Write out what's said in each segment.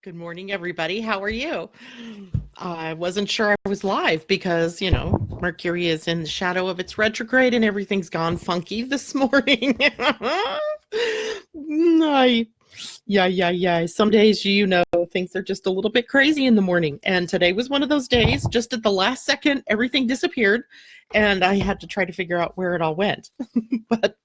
Good morning, everybody. How are you? I wasn't sure I was live because, Mercury is in the shadow of its retrograde and everything's gone funky this morning. I, yeah. Some days, things are just a little bit crazy in the morning. And today was one of those days, just at the last second, everything disappeared. And I had to try to figure out where it all went. But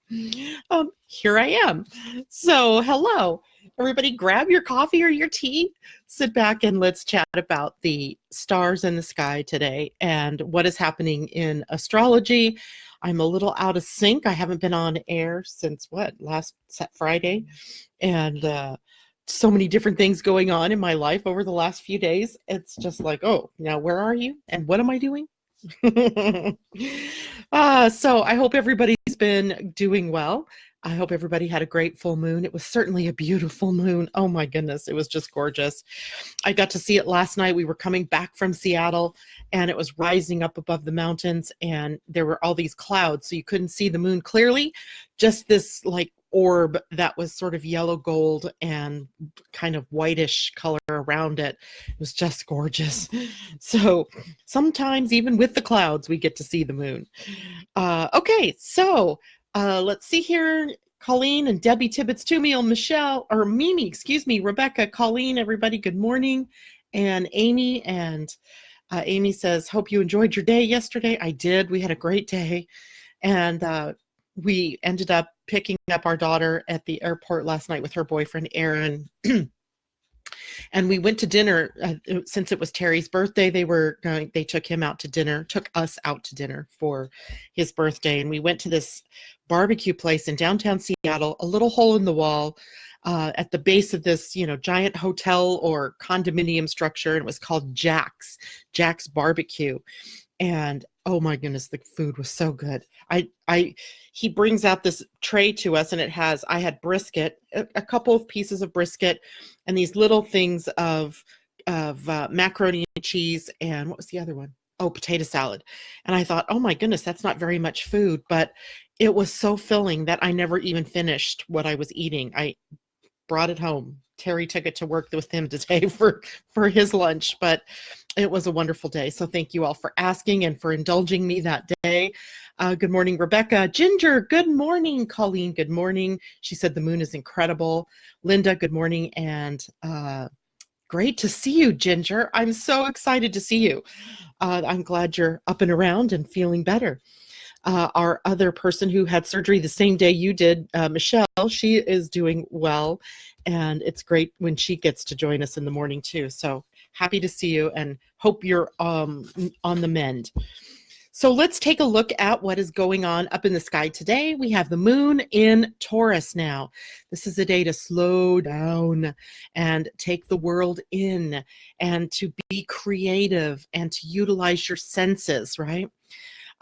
here I am. So, hello. Everybody, grab your coffee or your tea, sit back, and let's chat about the stars in the sky today and what is happening in astrology. I'm a little out of sync. I haven't been on air since last Friday, and so many different things going on in my life over the last few days. It's just like, oh, now where are you and what am I doing? So I hope everybody's been doing well. I hope everybody had a great full moon. It was certainly a beautiful moon. Oh my goodness, it was just gorgeous. I got to see it last night. We were coming back from Seattle and it was rising up above the mountains and there were all these clouds, so you couldn't see the moon clearly, just this like orb that was sort of yellow gold and kind of whitish color around it. It was just gorgeous. So sometimes even with the clouds, we get to see the moon. Okay, so let's see here. Colleen and Debbie Tibbetts, Tumiel, Michelle, or Mimi, excuse me, Rebecca, Colleen, everybody, good morning. And Amy, Amy says, hope you enjoyed your day yesterday. I did. We had a great day. And we ended up picking up our daughter at the airport last night with her boyfriend, Aaron. And we went to dinner since it was Terry's birthday. They took us out to dinner for his birthday. And we went to this barbecue place in downtown Seattle, a little hole in the wall at the base of this, giant hotel or condominium structure. And it was called Jack's Barbecue. And oh my goodness, the food was so good. He brings out this tray to us and I had brisket, a couple of pieces of brisket and these little things of macaroni and cheese. And what was the other one? Oh, potato salad. And I thought, oh my goodness, that's not very much food, but it was so filling that I never even finished what I was eating. I brought it home. Terry took it to work with him today for his lunch, but it was a wonderful day. So thank you all for asking and for indulging me that day. Good morning, Rebecca. Ginger, good morning. Colleen, good morning. She said the moon is incredible. Linda, good morning. And great to see you, Ginger. I'm so excited to see you. I'm glad you're up and around and feeling better. Our other person who had surgery the same day you did, Michelle, she is doing well. And it's great when she gets to join us in the morning too. So happy to see you and hope you're on the mend. So let's take a look at what is going on up in the sky today. We have the moon in Taurus now. This is a day to slow down and take the world in and to be creative and to utilize your senses, right?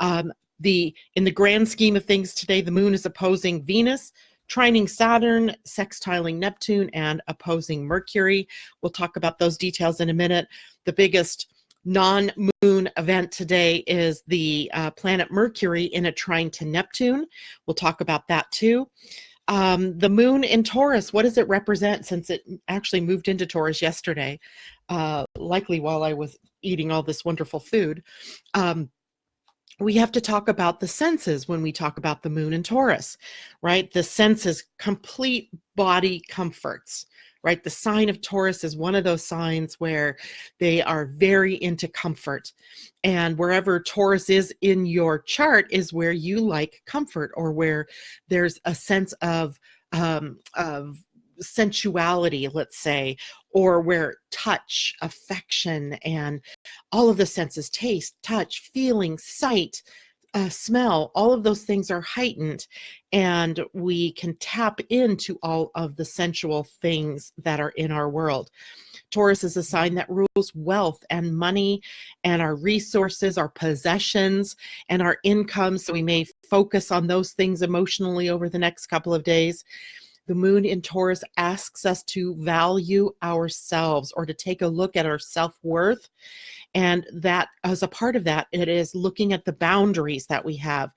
In the grand scheme of things today, the moon is opposing Venus, trining Saturn, sextiling Neptune, and opposing Mercury. We'll talk about those details in a minute. The biggest non-moon event today is the planet Mercury in a trine to Neptune. We'll talk about that too. The moon in Taurus, what does it represent since it actually moved into Taurus yesterday, likely while I was eating all this wonderful food. We have to talk about the senses when we talk about the moon in Taurus, right? The senses, complete body comforts, right? The sign of Taurus is one of those signs where they are very into comfort. And wherever Taurus is in your chart is where you like comfort or where there's a sense of sensuality, let's say, or where touch, affection, and all of the senses, taste, touch, feeling, sight, smell, all of those things are heightened, and we can tap into all of the sensual things that are in our world. Taurus is a sign that rules wealth and money and our resources, our possessions, and our income, so we may focus on those things emotionally over the next couple of days. The moon in Taurus asks us to value ourselves, or to take a look at our self-worth. And that, as a part of that, it is looking at the boundaries that we have.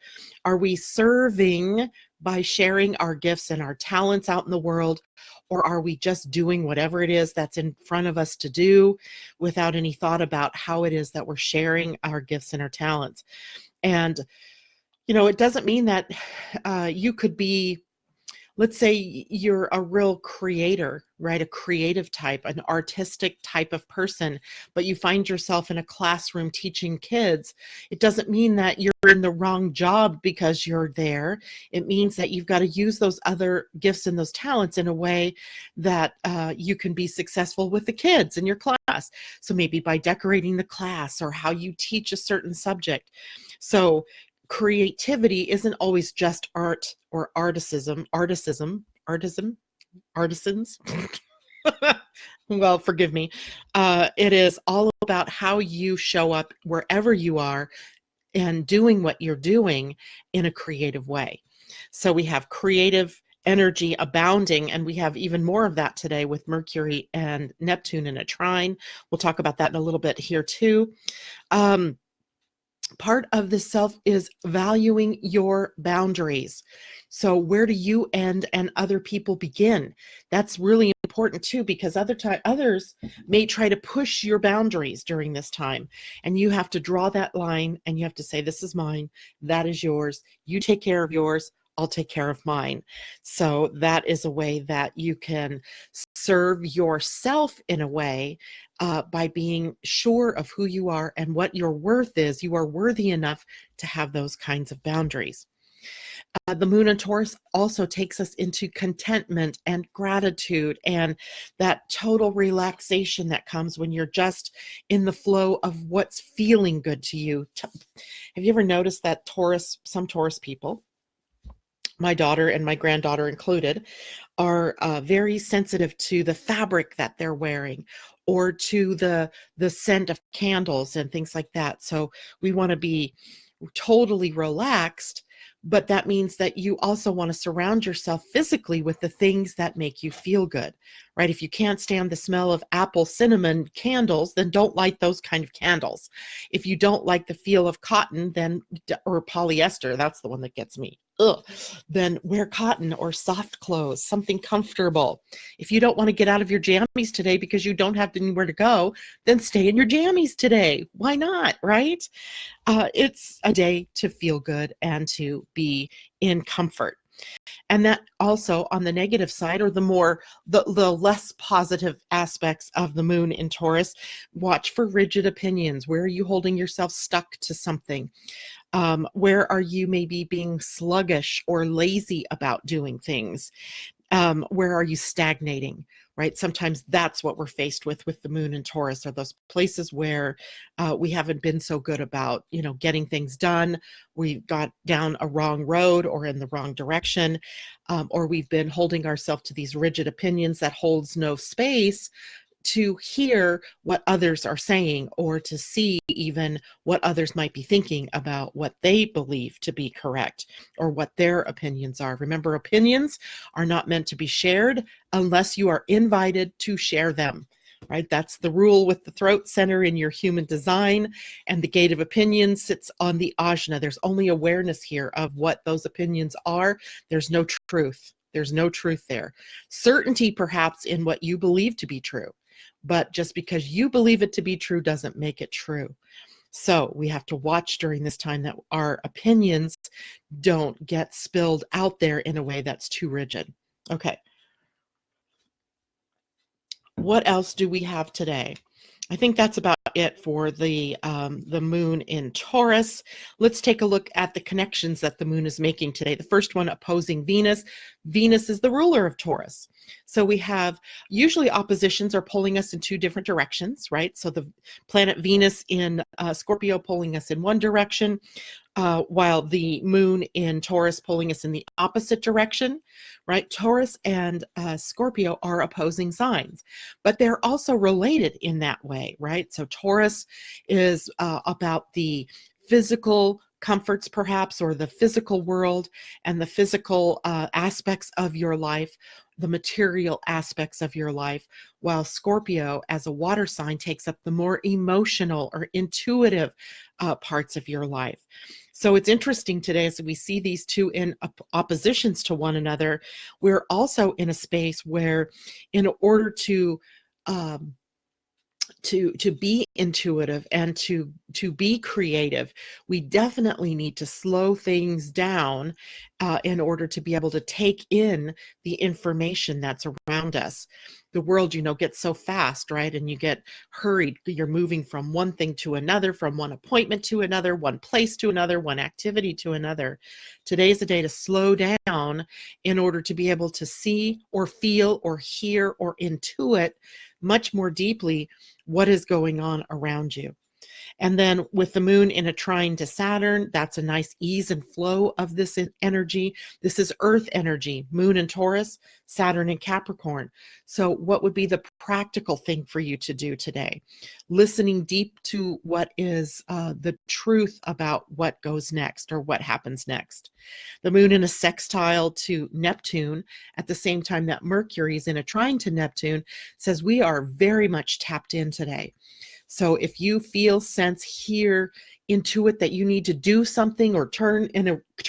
Are we serving by sharing our gifts and our talents out in the world? Or are we just doing whatever it is that's in front of us to do without any thought about how it is that we're sharing our gifts and our talents? And, it doesn't mean that you could be, let's say you're a real creator, right? A creative type, an artistic type of person, but you find yourself in a classroom teaching kids. It doesn't mean that you're in the wrong job because you're there. It means that you've got to use those other gifts and those talents in a way that you can be successful with the kids in your class. So maybe by decorating the class, or how you teach a certain subject. So creativity isn't always just art or artisans. Well, forgive me. It is all about how you show up wherever you are and doing what you're doing in a creative way. So we have creative energy abounding, and we have even more of that today with Mercury and Neptune in a trine. We'll talk about that in a little bit here too. Part of the self is valuing your boundaries. So where do you end and other people begin? That's really important too, because others may try to push your boundaries during this time, and you have to draw that line, and you have to say, this is mine, that is yours. You take care of yours, I'll take care of mine. So that is a way that you can serve yourself in a way by being sure of who you are and what your worth is. You are worthy enough to have those kinds of boundaries. The moon in Taurus also takes us into contentment and gratitude, and that total relaxation that comes when you're just in the flow of what's feeling good to you. Have you ever noticed that some Taurus people, my daughter and my granddaughter included, are very sensitive to the fabric that they're wearing, or to the scent of candles and things like that. So we want to be totally relaxed, but that means that you also want to surround yourself physically with the things that make you feel good, right? If you can't stand the smell of apple cinnamon candles, then don't light those kind of candles. If you don't like the feel of cotton, or polyester, that's the one that gets me. Then wear cotton or soft clothes, something comfortable. If you don't want to get out of your jammies today because you don't have anywhere to go, then stay in your jammies today. Why not, right? It's a day to feel good and to be in comfort. And that also, on the negative side, or the less positive aspects of the moon in Taurus, watch for rigid opinions. Where are you holding yourself stuck to something? Where are you maybe being sluggish or lazy about doing things? Where are you stagnating, right? Sometimes that's what we're faced with the moon in Taurus, are those places where we haven't been so good about, getting things done. We've got down a wrong road or in the wrong direction, or we've been holding ourselves to these rigid opinions that holds no space to hear what others are saying, or to see even what others might be thinking about what they believe to be correct, or what their opinions are. Remember, opinions are not meant to be shared unless you are invited to share them, right? That's the rule with the throat center in your human design, and the gate of opinion sits on the ajna. There's only awareness here of what those opinions are. There's no truth. There's no truth there. Certainty, perhaps, in what you believe to be true. But just because you believe it to be true doesn't make it true. So we have to watch during this time that our opinions don't get spilled out there in a way that's too rigid. Okay. What else do we have today? I think that's about it for the moon in Taurus. Let's take a look at the connections that the moon is making today. The first one, opposing Venus. Venus is the ruler of Taurus. So we have, usually oppositions are pulling us in two different directions, right? So the planet Venus in Scorpio pulling us in one direction, while the moon in Taurus pulling us in the opposite direction, right? Taurus and Scorpio are opposing signs, but they're also related in that way, right? So Taurus is about the physical comforts perhaps, or the physical world and the physical aspects of your life, the material aspects of your life, while Scorpio as a water sign takes up the more emotional or intuitive parts of your life. So it's interesting today as we see these two in oppositions to one another. We're also in a space where, in order um, to be intuitive and to be creative, we definitely need to slow things down in order to be able to take in the information that's around us. The world, gets so fast, right? And you get hurried. You're moving from one thing to another, from one appointment to another, one place to another, one activity to another. Today's a day to slow down in order to be able to see or feel or hear or intuit much more deeply what is going on around you. And then with the moon in a trine to Saturn, that's a nice ease and flow of this energy. This is earth energy, moon in Taurus, Saturn in Capricorn. So what would be the practical thing for you to do today? Listening deep to what is the truth about what goes next or what happens next. The moon in a sextile to Neptune at the same time that Mercury is in a trine to Neptune says we are very much tapped in today. So if you feel, sense, hear, intuit that you need to do something or turn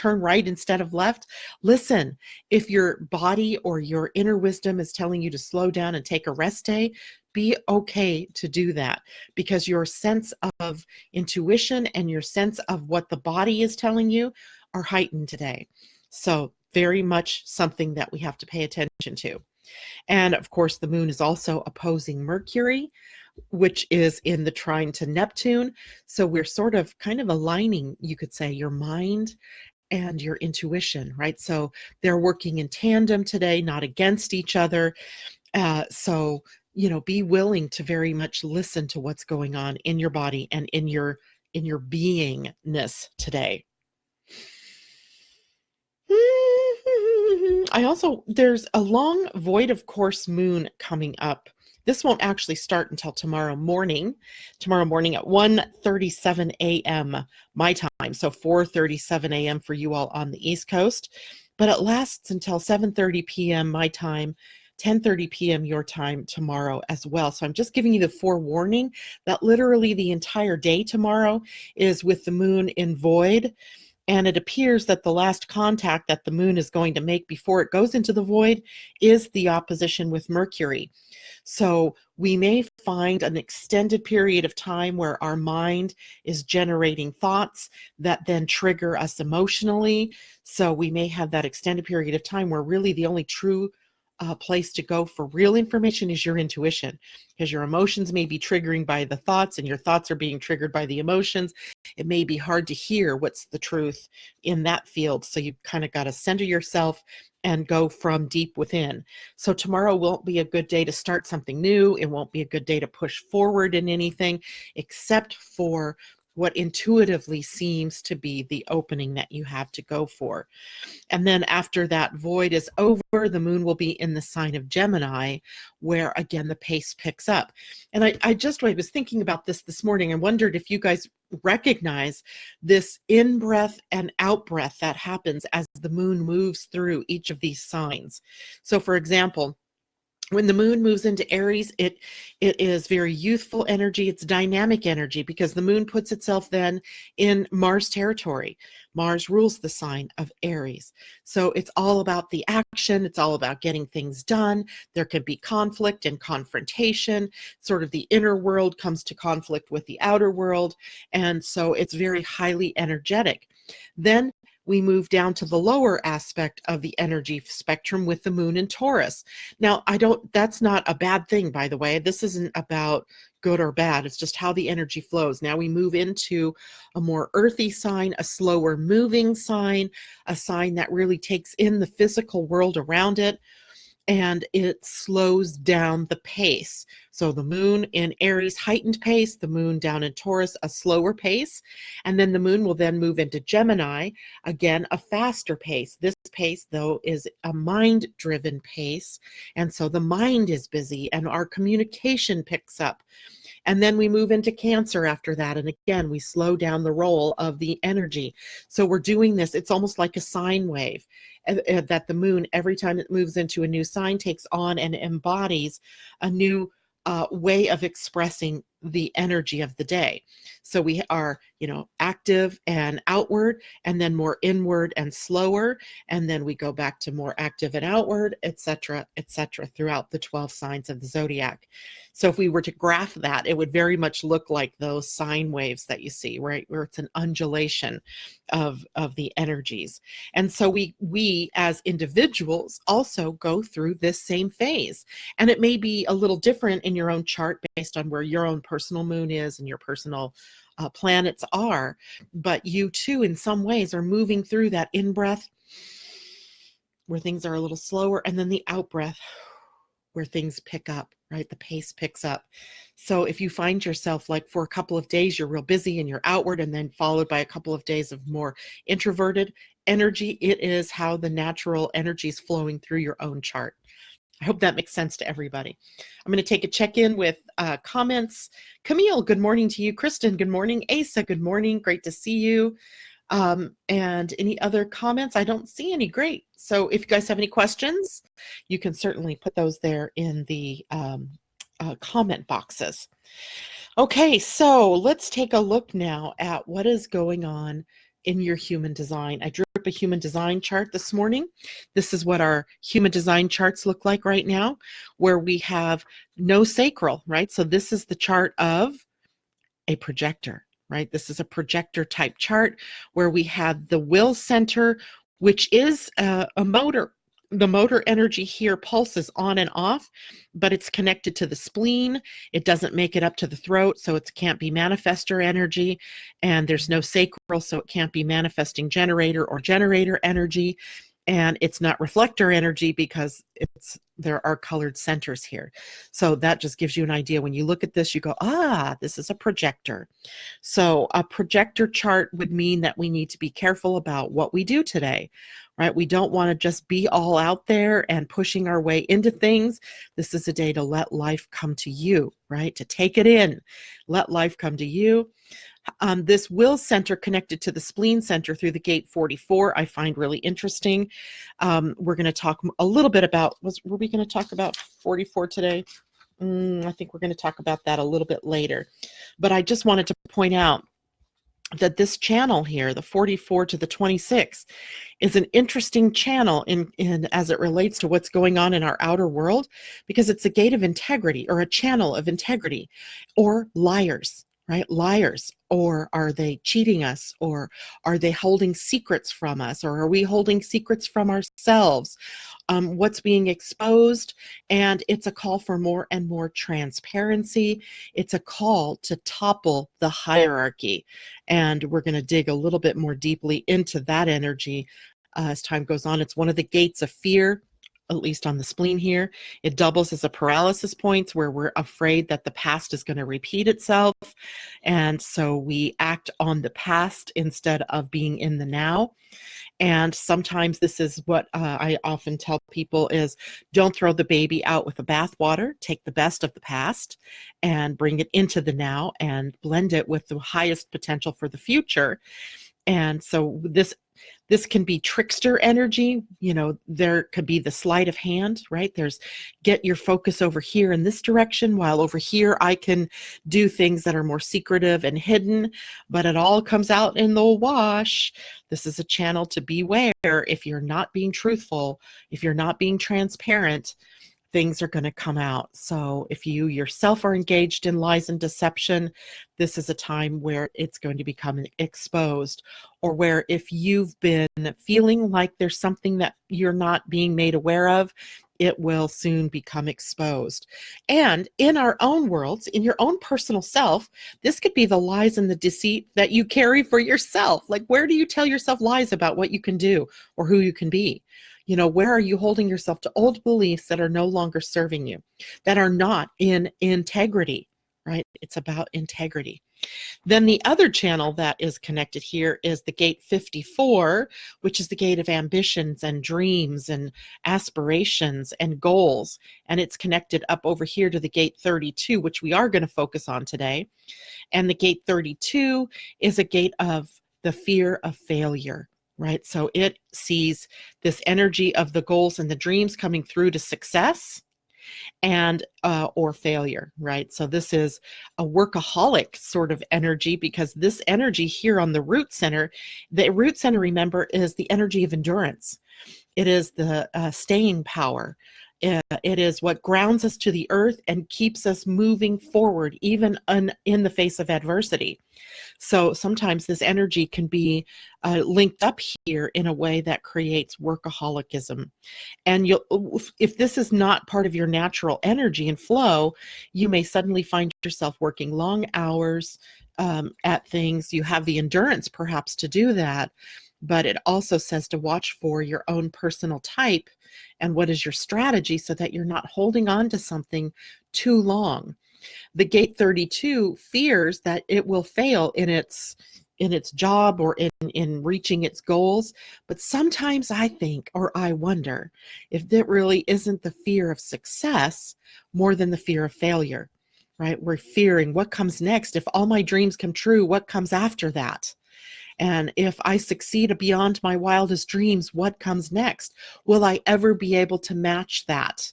right instead of left, listen. If your body or your inner wisdom is telling you to slow down and take a rest day, be okay to do that, because your sense of intuition and your sense of what the body is telling you are heightened today. So very much something that we have to pay attention to. And of course, the moon is also opposing Mercury, which is in the trine to Neptune. So we're sort of kind of aligning, you could say, your mind and your intuition, right? So they're working in tandem today, not against each other. So, be willing to very much listen to what's going on in your body and in your beingness today. There's a long void of course moon coming up. This won't actually start until tomorrow morning at 1:37 a.m. my time. So 4:37 a.m. for you all on the East Coast. But it lasts until 7:30 p.m. my time, 10:30 p.m. your time tomorrow as well. So I'm just giving you the forewarning that literally the entire day tomorrow is with the moon in void. And it appears that the last contact that the moon is going to make before it goes into the void is the opposition with Mercury. So we may find an extended period of time where our mind is generating thoughts that then trigger us emotionally. So we may have that extended period of time where really the only true place to go for real information is your intuition, because your emotions may be triggering by the thoughts and your thoughts are being triggered by the emotions. It may be hard to hear what's the truth in that field. So you kind of got to center yourself and go from deep within. So tomorrow won't be a good day to start something new. It won't be a good day to push forward in anything except for what intuitively seems to be the opening that you have to go for. And then after that void is over, the moon will be in the sign of Gemini, where again the pace picks up. And I was thinking about this morning and wondered if you guys recognize this in-breath and out-breath that happens as the moon moves through each of these signs. So for example, when the moon moves into Aries, it is very youthful energy. It's dynamic energy because the moon puts itself then in Mars territory. Mars rules the sign of Aries. So it's all about the action. It's all about getting things done. There can be conflict and confrontation. Sort of the inner world comes to conflict with the outer world. And so it's very highly energetic. Then we move down to the lower aspect of the energy spectrum with the moon in Taurus. Now, that's not a bad thing, by the way. This isn't about good or bad. It's just how the energy flows. Now we move into a more earthy sign, a slower moving sign, a sign that really takes in the physical world around it, and it slows down the pace. So the moon in Aries, heightened pace, the moon down in Taurus, a slower pace. And then the moon will then move into Gemini, again, a faster pace. This pace, though, is a mind-driven pace. And so the mind is busy and our communication picks up. And then we move into Cancer after that. And again, we slow down the roll of the energy. So we're doing this. It's almost like a sine wave that the moon, every time it moves into a new sign, takes on and embodies a new way of expressing the energy of the day. So we are, active and outward, and then more inward and slower, and then we go back to more active and outward, etc., throughout the 12 signs of the zodiac. So if we were to graph that, it would very much look like those sine waves that you see, right, where it's an undulation of the energies. And so we as individuals also go through this same phase, and it may be a little different in your own chart based on where your own personal moon is and your personal planets are, but you too in some ways are moving through that in-breath where things are a little slower, and then the out-breath where things pick up, right? The pace picks up. So if you find yourself like for a couple of days you're real busy and you're outward, and then followed by a couple of days of more introverted energy, it is how the natural energy is flowing through your own chart. I hope that makes sense to everybody. I'm going to take a check-in with comments. Camille, good morning to you. Kristen, good morning. Asa, good morning. Great to see you. And any other comments? I don't see any. Great. So if you guys have any questions, you can certainly put those there in the comment boxes. Okay, so let's take a look now at what is going on in your human design. I drew up a human design chart this morning. This is what our human design charts look like right now, where we have no sacral, right? So this is the chart of a projector, right? This is a projector type chart where we have the will center, which is a motor. The motor energy here pulses on and off, but it's connected to the spleen. It doesn't make it up to the throat, so it can't be manifestor energy. And there's no sacral, so it can't be manifesting generator or generator energy. And it's not reflector energy because there are colored centers here. So that just gives you an idea. When you look at this, you go, this is a projector. So a projector chart would mean that we need to be careful about what we do today, right? We don't want to just be all out there and pushing our way into things. This is a day to let life come to you, right? To take it in, let life come to you. This will center connected to the spleen center through the gate 44, I find really interesting. We're going to talk a little bit about, were we going to talk about 44 today? I think we're going to talk about that a little bit later. But I just wanted to point out that this channel here, the 44 to the 26, is an interesting channel in as it relates to what's going on in our outer world, because it's a gate of integrity, or a channel of integrity, or liars. Right? Liars. Or are they cheating us? Or are they holding secrets from us? Or are we holding secrets from ourselves? What's being exposed? And it's a call for more and more transparency. It's a call to topple the hierarchy. And we're going to dig a little bit more deeply into that energy as time goes on. It's one of the gates of fear, at least on the spleen here. It doubles as a paralysis point where we're afraid that the past is going to repeat itself. And so we act on the past instead of being in the now. And sometimes this is what I often tell people is, don't throw the baby out with the bathwater. Take the best of the past and bring it into the now and blend it with the highest potential for the future. And so this can be trickster energy. There could be the sleight of hand, right? There's get your focus over here in this direction, while over here I can do things that are more secretive and hidden, but it all comes out in the wash. This is a channel to beware. If you're not being truthful, if you're not being transparent, things are going to come out. So if you yourself are engaged in lies and deception, this is a time where it's going to become exposed. Or where if you've been feeling like there's something that you're not being made aware of, it will soon become exposed. And in our own worlds, in your own personal self, this could be the lies and the deceit that you carry for yourself. Like, where do you tell yourself lies about what you can do or who you can be? Where are you holding yourself to old beliefs that are no longer serving you, that are not in integrity? right? It's about integrity. Then the other channel that is connected here is the gate 54, which is the gate of ambitions and dreams and aspirations and goals. And it's connected up over here to the gate 32, which we are going to focus on today. And the gate 32 is a gate of the fear of failure, right? So it sees this energy of the goals and the dreams coming through to success and or failure, right? So this is a workaholic sort of energy, because this energy here on the root center, remember, is the energy of endurance. It is the staying power. It is what grounds us to the earth and keeps us moving forward, even in the face of adversity. So sometimes this energy can be linked up here in a way that creates workaholicism. And if this is not part of your natural energy and flow, you may suddenly find yourself working long hours at things. You have the endurance perhaps to do that, but it also says to watch for your own personal type and what is your strategy so that you're not holding on to something too long. The gate 32 fears that it will fail in its job or in reaching its goals. But sometimes I think, or I wonder, if that really isn't the fear of success more than the fear of failure, right? We're fearing what comes next. If all my dreams come true, what comes after that? And if I succeed beyond my wildest dreams, what comes next? Will I ever be able to match that?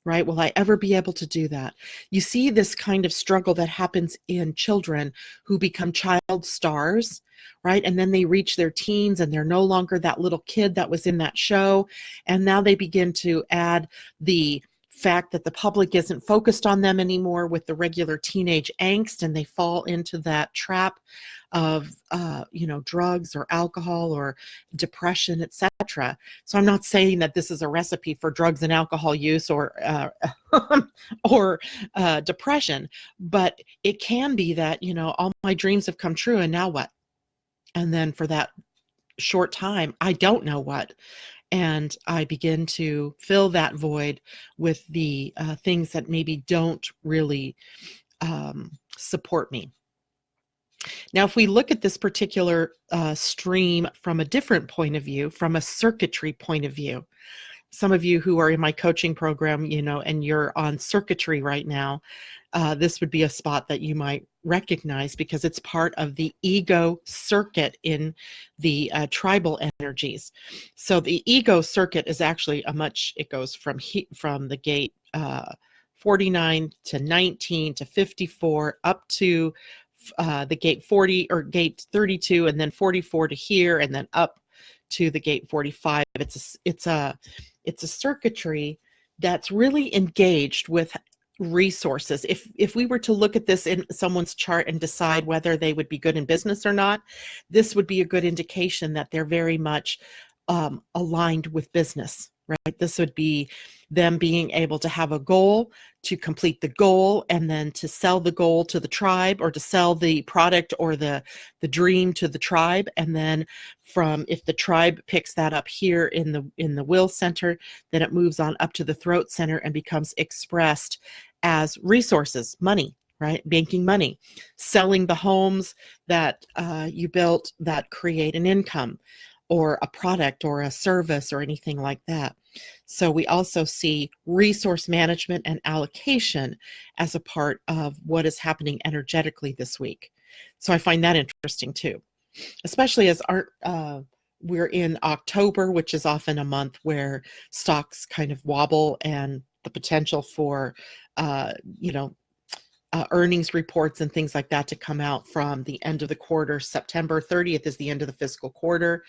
Right? Will I ever be able to do that? You see this kind of struggle that happens in children who become child stars, right? And then they reach their teens and they're no longer that little kid that was in that show. And now they begin to add the fact that the public isn't focused on them anymore with the regular teenage angst, and they fall into that trap of drugs or alcohol or depression, etc. So I'm not saying that this is a recipe for drugs and alcohol use or depression, but it can be that, all my dreams have come true and now what? And then for that short time, I don't know what. And I begin to fill that void with the things that maybe don't really support me. Now, if we look at this particular stream from a different point of view, from a circuitry point of view, some of you who are in my coaching program, and you're on circuitry right now, this would be a spot that you might recognize because it's part of the ego circuit in the tribal energies. So the ego circuit is actually it goes from the gate 49 to 19 to 54 up to the gate 40 or gate 32, and then 44 to here, and then up to the gate 45. It's a circuitry that's really engaged with resources. If we were to look at this in someone's chart and decide whether they would be good in business or not, this would be a good indication that they're very much aligned with business, right? This would be them being able to have a goal, to complete the goal, and then to sell the goal to the tribe, or to sell the product or the dream to the tribe. And then if the tribe picks that up here in the will center, then it moves on up to the throat center and becomes expressed as resources, money, right? Making money, selling the homes that you built that create an income, or a product or a service or anything like that. So we also see resource management and allocation as a part of what is happening energetically this week. So I find that interesting too, especially as we're in October, which is often a month where stocks kind of wobble, and the potential for earnings reports and things like that to come out from the end of the quarter. September 30th is the end of the fiscal quarter.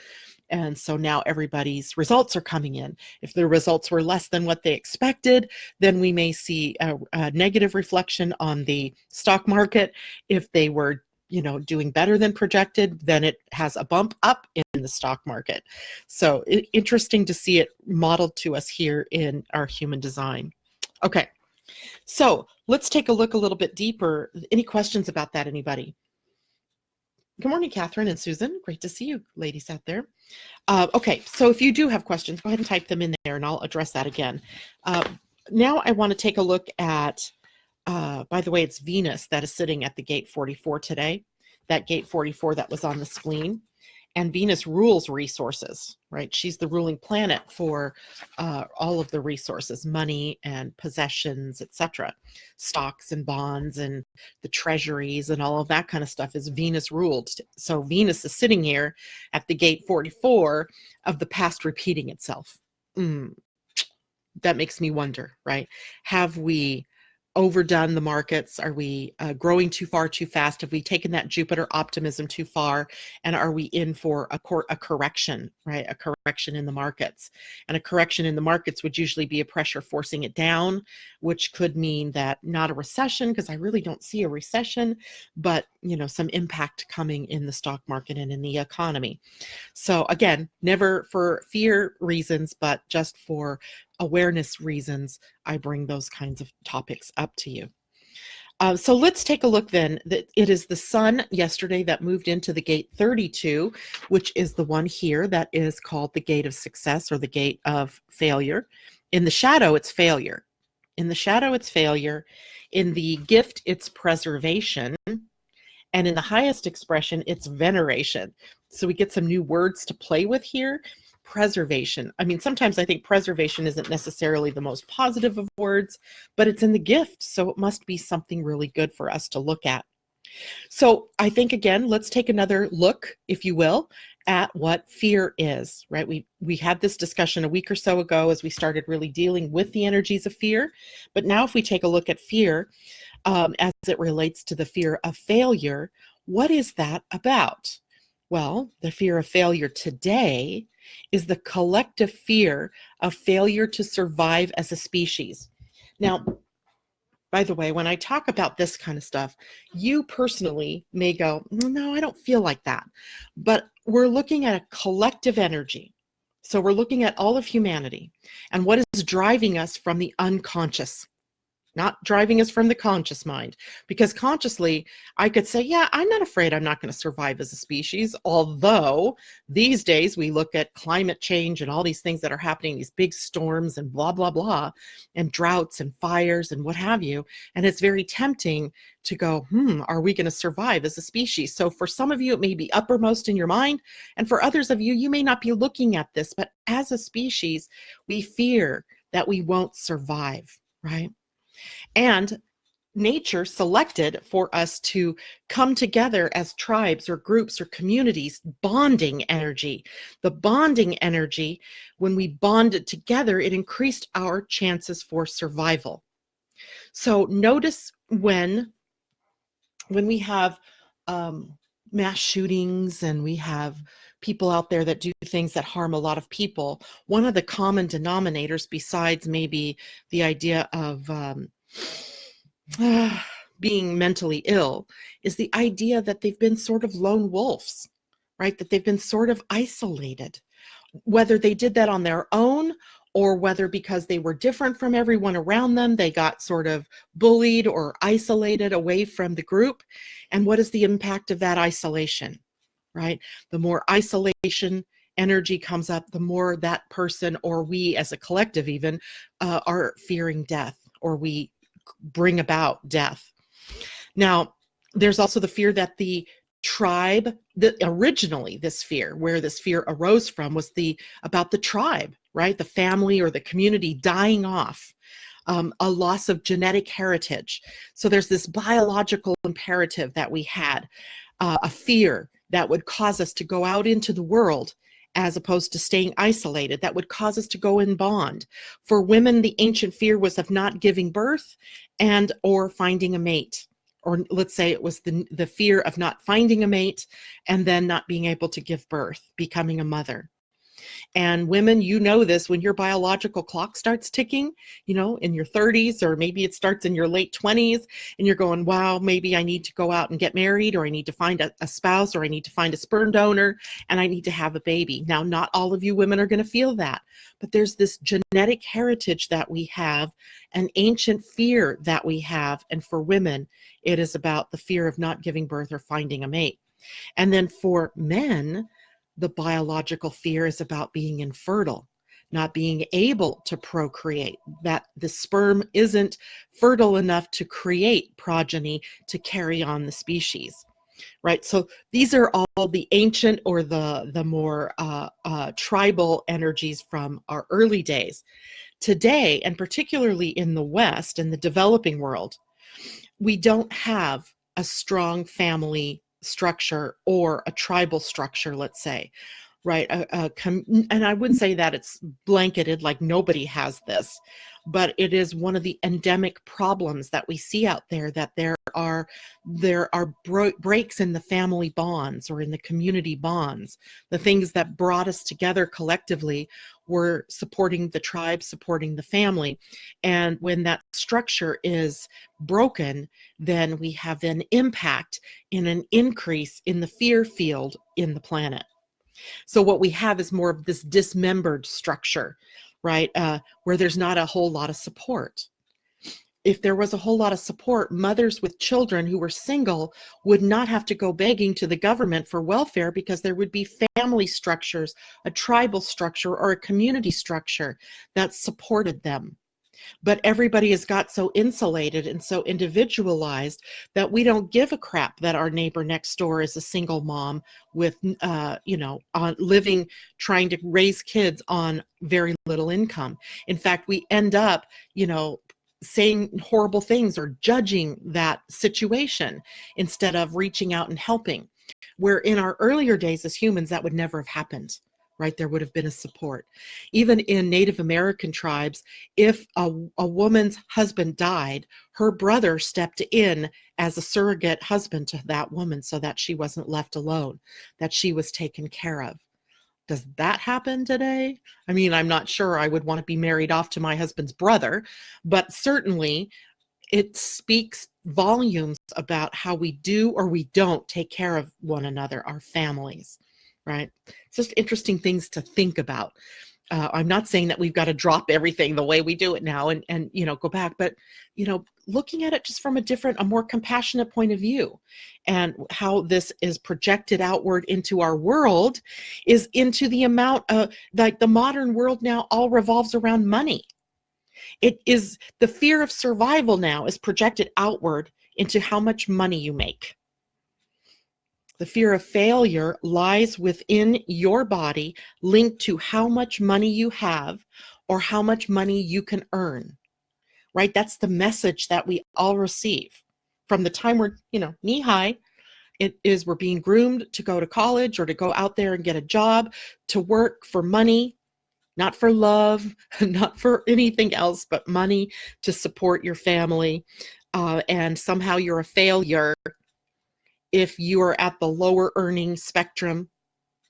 And so now everybody's results are coming in. If the results were less than what they expected, then we may see a negative reflection on the stock market. If they were, doing better than projected, then it has a bump up in the stock market. So interesting to see it modeled to us here in our human design. Okay, so let's take a look a little bit deeper. Any questions about that, anybody? Good morning, Catherine and Susan. Great to see you ladies out there. Okay, so if you do have questions, go ahead and type them in there and I'll address that again. Now I want to take a look at By the way, it's Venus that is sitting at the gate 44 today, that gate 44 that was on the spleen. And Venus rules resources, right? She's the ruling planet for all of the resources, money and possessions, etc. Stocks and bonds and the treasuries and all of that kind of stuff is Venus ruled. So Venus is sitting here at the gate 44 of the past repeating itself. That makes me wonder, right? Have we overdone the markets? Are we growing too far, too fast? Have we taken that Jupiter optimism too far? And are we in for a correction, right? A correction in the markets. And a correction in the markets would usually be a pressure forcing it down, which could mean that not a recession, because I really don't see a recession, but some impact coming in the stock market and in the economy. So again, never for fear reasons, but just for awareness reasons, I bring those kinds of topics up to you. So let's take a look then. It is the sun yesterday that moved into the gate 32, which is the one here that is called the gate of success or the gate of failure. In the shadow, it's failure. In the shadow, it's failure. In the gift, it's preservation. And in the highest expression, it's veneration. So we get some new words to play with here. Preservation. I mean, sometimes I think preservation isn't necessarily the most positive of words, but it's in the gift. So it must be something really good for us to look at. So I think, again, let's take another look, if you will, at what fear is, right? We had this discussion a week or so ago as we started really dealing with the energies of fear. But now if we take a look at fear, as it relates to the fear of failure, what is that about? Well, the fear of failure today is the collective fear of failure to survive as a species. Now, by the way, when I talk about this kind of stuff, you personally may go, no, I don't feel like that. But we're looking at a collective energy. So we're looking at all of humanity and what is driving us from the unconscious. Not driving us from the conscious mind, because consciously I could say, yeah, I'm not afraid I'm not going to survive as a species. Although these days we look at climate change and all these things that are happening, these big storms and blah, blah, blah, and droughts and fires and what have you. And it's very tempting to go, are we going to survive as a species? So for some of you, it may be uppermost in your mind. And for others of you, you may not be looking at this, but as a species, we fear that we won't survive, right? And nature selected for us to come together as tribes or groups or communities, bonding energy. The bonding energy, when we bonded together, it increased our chances for survival. So notice when we have mass shootings and we have people out there that do things that harm a lot of people, one of the common denominators, besides maybe the idea of being mentally ill, is the idea that they've been sort of lone wolves, right? That they've been sort of isolated, whether they did that on their own or whether because they were different from everyone around them, they got sort of bullied or isolated away from the group. And what is the impact of that isolation, right? The more isolation energy comes up, the more that person or we as a collective even are fearing death, or we bring about death. Now, there's also the fear that the tribe, originally this fear, where this fear arose from, was about the tribe, right? The family or the community dying off, a loss of genetic heritage. So there's this biological imperative that we had, a fear that would cause us to go out into the world as opposed to staying isolated, that would cause us to go in bond. For women, the ancient fear was of not giving birth and or finding a mate. Or let's say it was the fear of not finding a mate and then not being able to give birth, becoming a mother. And women, you know this, when your biological clock starts ticking, in your 30s, or maybe it starts in your late 20s, and you're going, wow, maybe I need to go out and get married, or I need to find a spouse, or I need to find a sperm donor, and I need to have a baby. Now, not all of you women are going to feel that, but there's this genetic heritage that we have, an ancient fear that we have. And for women, it is about the fear of not giving birth or finding a mate. And then for men, the biological fear is about being infertile. not being able to procreate, that the sperm isn't fertile enough to create progeny to carry on the species. Right. So these are all the ancient or the more tribal energies from our early days. Today, and particularly in the West, in the developing world, we don't have a strong family structure or a tribal structure, let's say, right? And I wouldn't say that it's blanketed like nobody has this, but it is one of the endemic problems that we see out there, that there are breaks in the family bonds or in the community bonds. The things that brought us together collectively were supporting the tribe, supporting the family. And when that structure is broken, then we have an impact in an increase in the fear field in the planet. So what we have is more of this dismembered structure, right? Where there's not a whole lot of support. If there was a whole lot of support, mothers with children who were single would not have to go begging to the government for welfare, because there would be family structures, a tribal structure or a community structure that supported them. But everybody has got so insulated and so individualized that we don't give a crap that our neighbor next door is a single mom with, living, trying to raise kids on very little income. In fact, we end up, saying horrible things or judging that situation instead of reaching out and helping. Where in our earlier days as humans, that would never have happened. Right? There would have been a support. Even in Native American tribes, if a woman's husband died, her brother stepped in as a surrogate husband to that woman so that she wasn't left alone, that she was taken care of. Does that happen today? I mean, I'm not sure I would want to be married off to my husband's brother, but certainly it speaks volumes about how we do or we don't take care of one another, our families. Right? It's just interesting things to think about. I'm not saying that we've got to drop everything the way we do it now and go back, but looking at it just from a more compassionate point of view, and how this is projected outward into our world is into the amount of, like, the modern world now all revolves around money. It is the fear of survival now is projected outward into how much money you make. The fear of failure lies within your body, linked to how much money you have or how much money you can earn, right? That's the message that we all receive from the time we're, knee high. We're being groomed to go to college or to go out there and get a job, to work for money, not for love, not for anything else, but money to support your family. And somehow you're a failure if you are at the lower earning spectrum,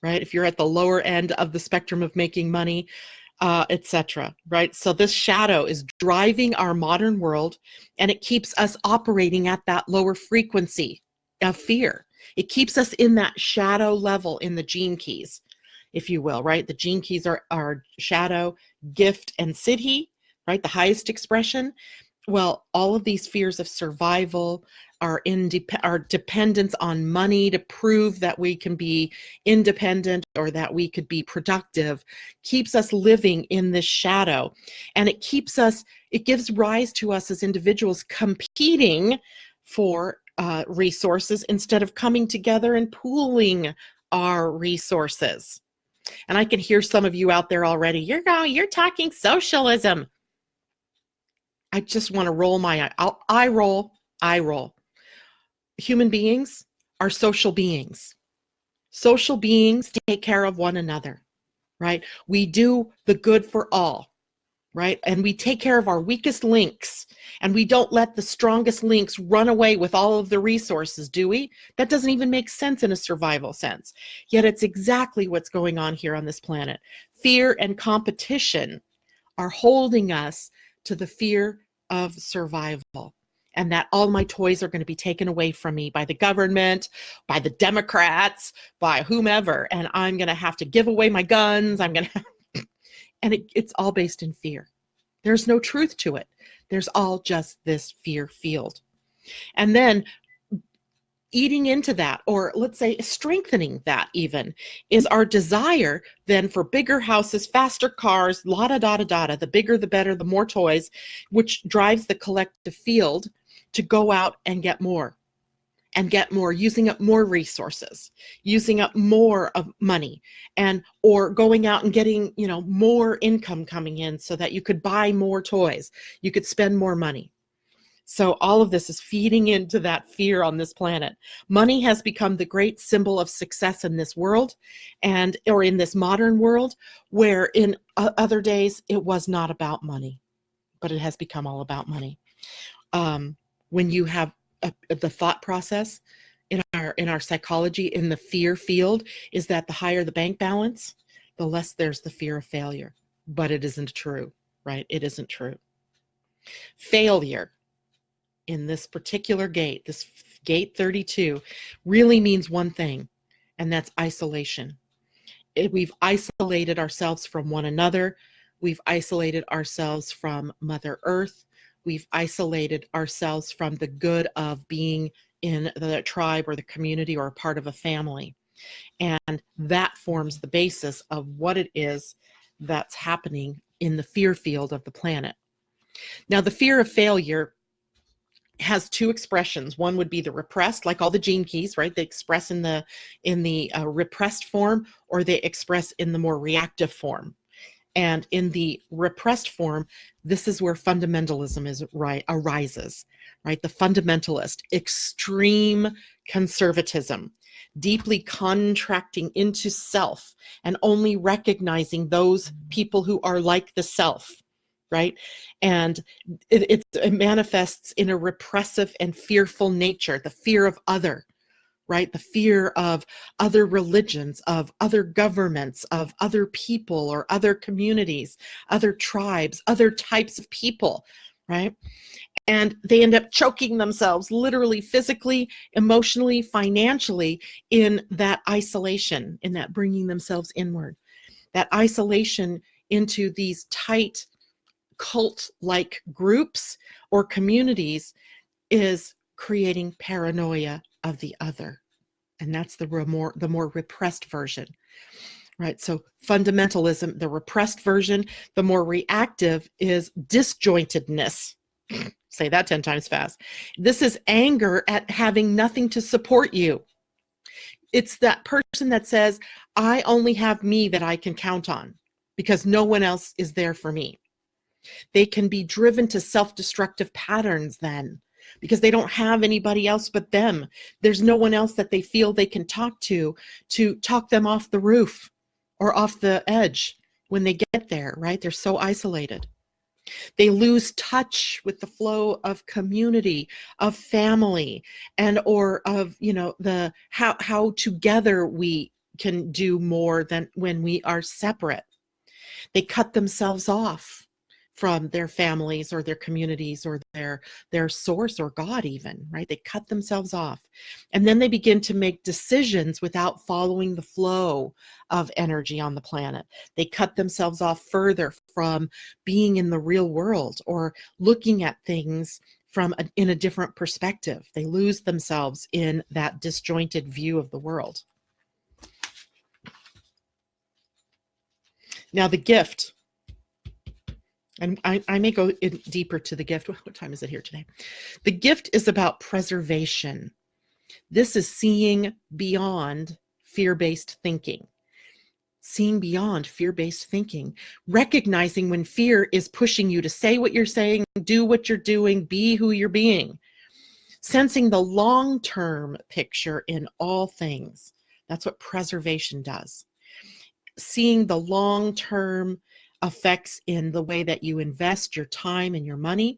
right? If you're at the lower end of the spectrum of making money, etc. Right? So this shadow is driving our modern world, and it keeps us operating at that lower frequency of fear. It keeps us in that shadow level in the gene keys, if you will, right? The gene keys are shadow, gift, and siddhi, right? The highest expression. Well, all of these fears of survival, our dependence on money to prove that we can be independent or that we could be productive, keeps us living in this shadow. And it gives rise to us as individuals competing for resources instead of coming together and pooling our resources. And I can hear some of you out there already. You're talking socialism. I just want to roll my eye. I roll. Human beings are social beings. Social beings take care of one another, right? We do the good for all, right? And we take care of our weakest links, and we don't let the strongest links run away with all of the resources, do we? That doesn't even make sense in a survival sense. Yet it's exactly what's going on here on this planet. Fear and competition are holding us to the fear of survival, and that all my toys are going to be taken away from me by the government, by the Democrats, by whomever, and I'm going to have to give away my guns. And it's all based in fear. There's no truth to it. There's all just this fear field. And then eating into that, or let's say strengthening that even, is our desire then for bigger houses, faster cars, la da da da da da, the bigger the better, the more toys, which drives the collective field to go out and get more and get more, using up more resources, using up more of money, and or going out and getting, more income coming in so that you could buy more toys, you could spend more money. So all of this is feeding into that fear on this planet. Money has become the great symbol of success in this world, or in this modern world, where in other days it was not about money, but it has become all about money. When you have the thought process in our psychology, in the fear field, is that the higher the bank balance, the less there's the fear of failure. But it isn't true, right? It isn't true. Failure in this particular gate, this gate 32, really means one thing, and that's isolation. We've isolated ourselves from one another. We've isolated ourselves from Mother Earth. We've isolated ourselves from the good of being in the tribe or the community or a part of a family. And that forms the basis of what it is that's happening in the fear field of the planet. Now, the fear of failure has two expressions. One would be the repressed, like all the gene keys, right? They express in the repressed form, or they express in the more reactive form. And in the repressed form, this is where fundamentalism arises, right? The fundamentalist, extreme conservatism, deeply contracting into self and only recognizing those people who are like the self, right? And it manifests in a repressive and fearful nature, the fear of other, right? The fear of other religions, of other governments, of other people or other communities, other tribes, other types of people, right? And they end up choking themselves literally, physically, emotionally, financially in that isolation, in that bringing themselves inward. That isolation into these tight cult-like groups or communities is creating paranoia of the other. And that's the more repressed version, right? So fundamentalism, the repressed version. The more reactive is disjointedness. Say that 10 times fast. This is anger at having nothing to support you. It's that person that says, I only have me that I can count on because no one else is there for me. They can be driven to self-destructive patterns then, because they don't have anybody else but them. There's no one else that they feel they can talk to talk them off the roof or off the edge when they get there, right? They're so isolated. They lose touch with the flow of community, of family, and or of, the how together we can do more than when we are separate. They cut themselves off from their families or their communities or their source or God even, right? They cut themselves off. And then they begin to make decisions without following the flow of energy on the planet. They cut themselves off further from being in the real world or looking at things in a different perspective. They lose themselves in that disjointed view of the world. Now the gift. And I may go in deeper to the gift. What time is it here today? The gift is about preservation. This is seeing beyond fear-based thinking. Seeing beyond fear-based thinking. Recognizing when fear is pushing you to say what you're saying, do what you're doing, be who you're being. Sensing the long-term picture in all things. That's what preservation does. Seeing the long-term effects in the way that you invest your time and your money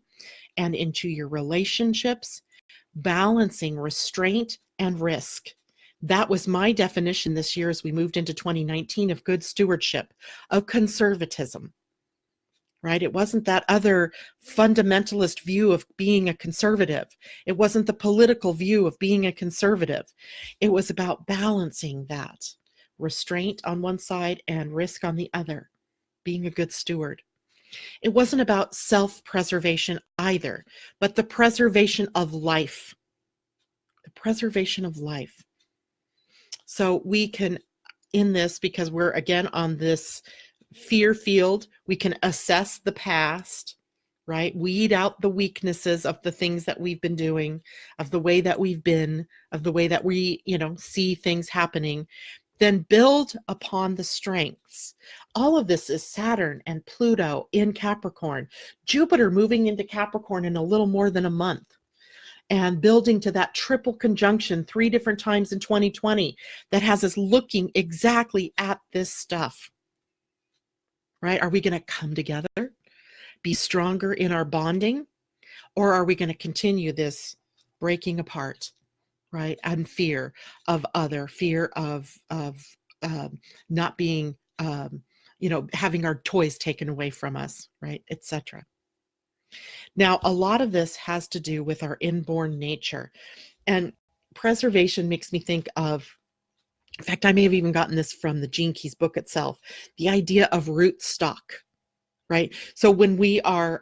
and into your relationships, balancing restraint and risk. That was my definition this year as we moved into 2019 of good stewardship, of conservatism, right? It wasn't that other fundamentalist view of being a conservative. It wasn't the political view of being a conservative. It was about balancing that restraint on one side and risk on the other. Being a good steward. It wasn't about self-preservation either, but the preservation of life. The the preservation of life. So we can, in this, because we're again on this fear field, we can assess the past, right? Weed out the weaknesses of the things that we've been doing, of the way that we've been, of the way that we, see things happening, then build upon the strengths. All of this is Saturn and Pluto in Capricorn, Jupiter moving into Capricorn in a little more than a month, and building to that triple conjunction 3 different times in 2020 that has us looking exactly at this stuff, right? Are we going to come together, be stronger in our bonding, or are we going to continue this breaking apart, right? And fear of not being, having our toys taken away from us, right, etc. Now, a lot of this has to do with our inborn nature, and preservation makes me think of, in fact, I may have even gotten this from the Gene Keys book itself, the idea of root stock, right? So when we are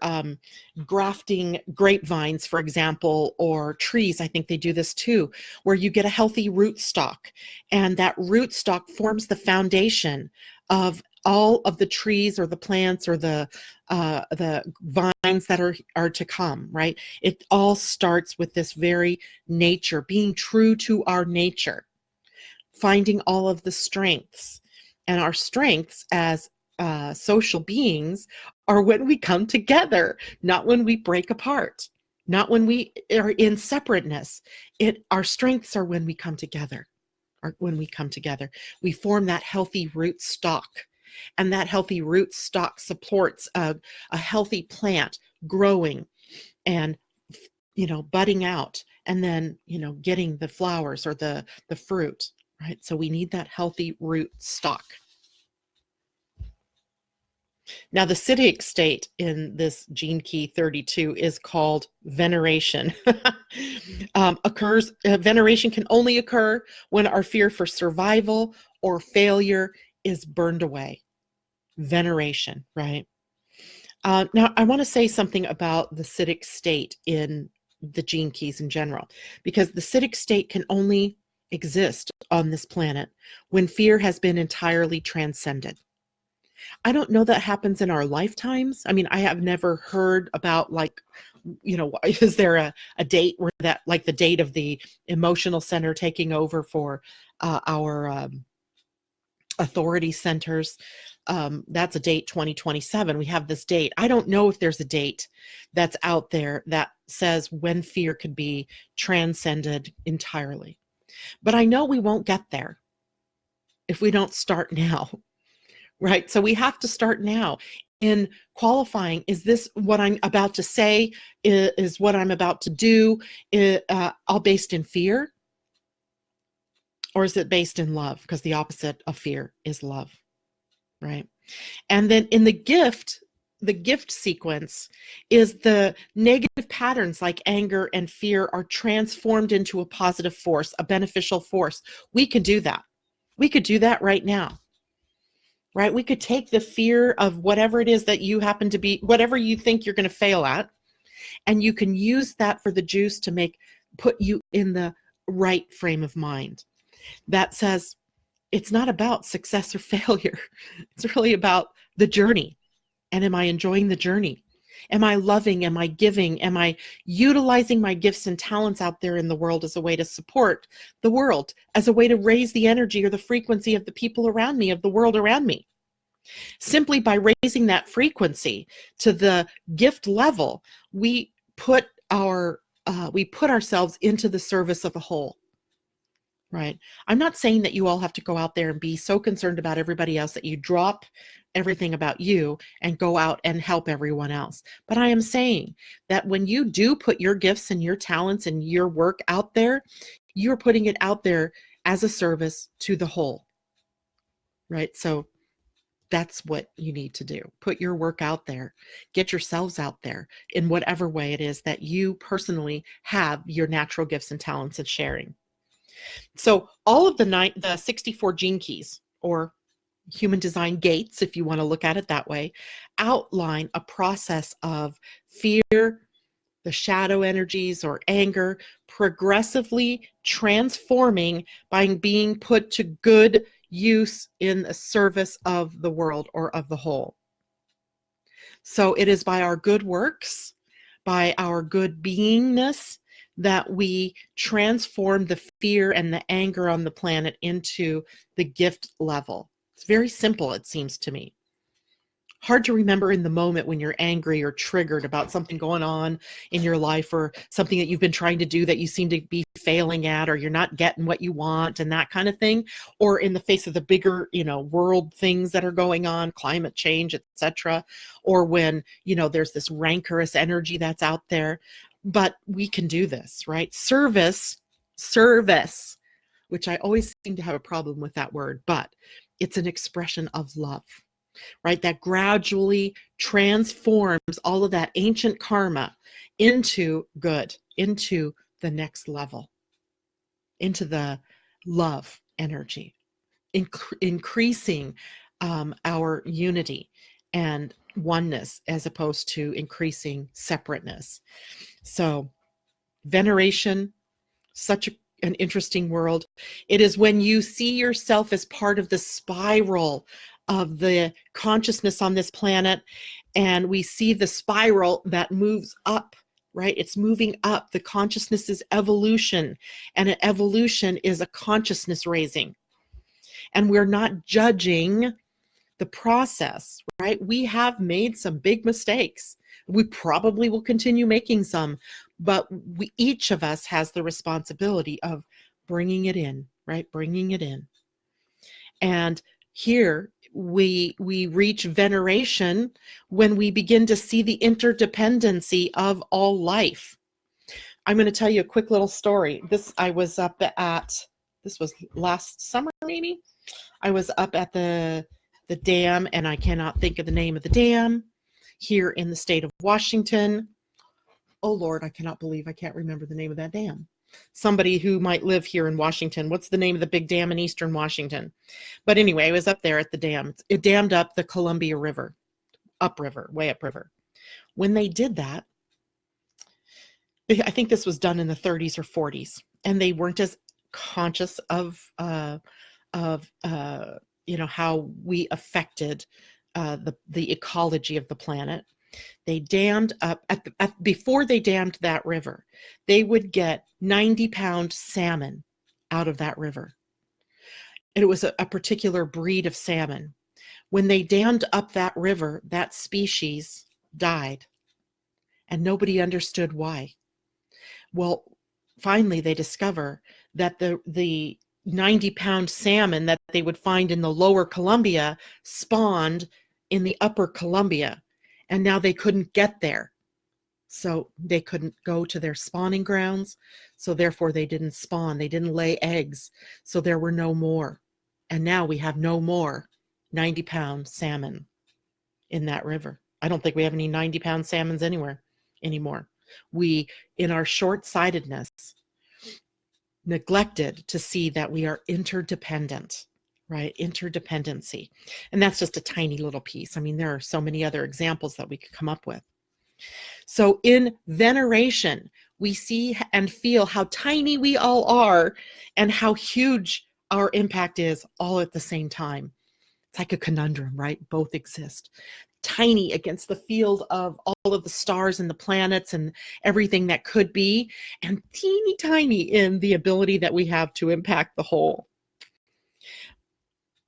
grafting grapevines, for example, or trees, I think they do this too, where you get a healthy root stock, and that root stock forms the foundation of all of the trees or the plants or the vines that are to come, right? It all starts with this very nature, being true to our nature, finding all of the strengths. And our strengths as social beings are when we come together, not when we break apart, not when we are in separateness. Our strengths are when we come together. Or when we come together, we form that healthy root stock, and that healthy root stock supports a healthy plant growing and budding out, and then getting the flowers or the fruit, right? So we need that healthy root stock. Now, the Siddhic state in this gene key 32 is called veneration. Veneration can only occur when our fear for survival or failure is burned away. Veneration, right? Now, I want to say something about the Siddhic state in the gene keys in general, because the Siddhic state can only exist on this planet when fear has been entirely transcended. I don't know that happens in our lifetimes. I mean, I have never heard about, is there a date where that, like the date of the emotional center taking over for our authority centers? That's a date 2027. We have this date. I don't know if there's a date that's out there that says when fear could be transcended entirely. But I know we won't get there if we don't start now. Right? So we have to start now in qualifying. Is this what I'm about to say? Is what I'm about to do all based in fear? Or is it based in love? Because the opposite of fear is love, right? And then in the gift sequence is the negative patterns like anger and fear are transformed into a positive force, a beneficial force. We can do that. We could do that right now. Right? We could take the fear of whatever it is that you happen to be, whatever you think you're going to fail at, and you can use that for the juice to put you in the right frame of mind that says it's not about success or failure. It's really about the journey. And am I enjoying the journey? Am I loving? Am I giving? Am I utilizing my gifts and talents out there in the world as a way to support the world, as a way to raise the energy or the frequency of the people around me, of the world around me? Simply by raising that frequency to the gift level, we put ourselves into the service of the whole. Right? I'm not saying that you all have to go out there and be so concerned about everybody else that you drop everything about you and go out and help everyone else. But I am saying that when you do put your gifts and your talents and your work out there, you're putting it out there as a service to the whole. Right? So that's what you need to do. Put your work out there. Get yourselves out there in whatever way it is that you personally have your natural gifts and talents and sharing. So all of the 64 gene keys, or human design gates, if you want to look at it that way, outline a process of fear, the shadow energies or anger, progressively transforming by being put to good use in the service of the world or of the whole. So it is by our good works, by our good beingness, that we transform the fear and the anger on the planet into the gift level. It's very simple, it seems to me. Hard to remember in the moment when you're angry or triggered about something going on in your life, or something that you've been trying to do that you seem to be failing at, or you're not getting what you want and that kind of thing, or in the face of the bigger, world things that are going on, climate change, etc., or when, there's this rancorous energy that's out there. But we can do this, right? Service, which I always seem to have a problem with that word, but it's an expression of love. Right, that gradually transforms all of that ancient karma into good, into the next level, into the love energy, increasing our unity and oneness, as opposed to increasing separateness. So veneration, such an interesting world. It is when you see yourself as part of the spiral of the consciousness on this planet, and we see the spiral that moves up, right? It's moving up. The consciousness is evolution, and an evolution is a consciousness raising. And we're not judging the process, right? We have made some big mistakes. We probably will continue making some, but each of us has the responsibility of bringing it in, right? Bringing it in. And here we reach veneration when we begin to see the interdependency of all life. I'm going to tell you a quick little story. This was last summer, maybe. I was up at the dam, and I cannot think of the name of the dam, here in the state of Washington. Oh Lord, I cannot believe I can't remember the name of that dam. Somebody who might live here in Washington, what's the name of the big dam in eastern Washington? But anyway, I was up there at the dam. It dammed up the Columbia River, way upriver. When they did that, I think this was done in the 30s or 40s, and they weren't as conscious of how we affected the ecology of the planet. They dammed up before they dammed that river, they would get 90-pound salmon out of that river. And it was a particular breed of salmon. When they dammed up that river, that species died, and nobody understood why. Well, finally they discover that the 90-pound salmon that they would find in the lower Columbia spawned in the upper Columbia, and now they couldn't get there. So they couldn't go to their spawning grounds. So therefore they didn't spawn. They didn't lay eggs. So there were no more. And now we have no more 90-pound salmon in that river. I don't think we have any 90-pound salmons anywhere anymore. We, in our short-sightedness, neglected to see that we are interdependent, right? Interdependency. And that's just a tiny little piece. I mean, there are so many other examples that we could come up with. So in veneration, we see and feel how tiny we all are and how huge our impact is all at the same time. It's like a conundrum, right? Both exist. Tiny against the field of all of the stars and the planets and everything that could be, and teeny tiny in the ability that we have to impact the whole.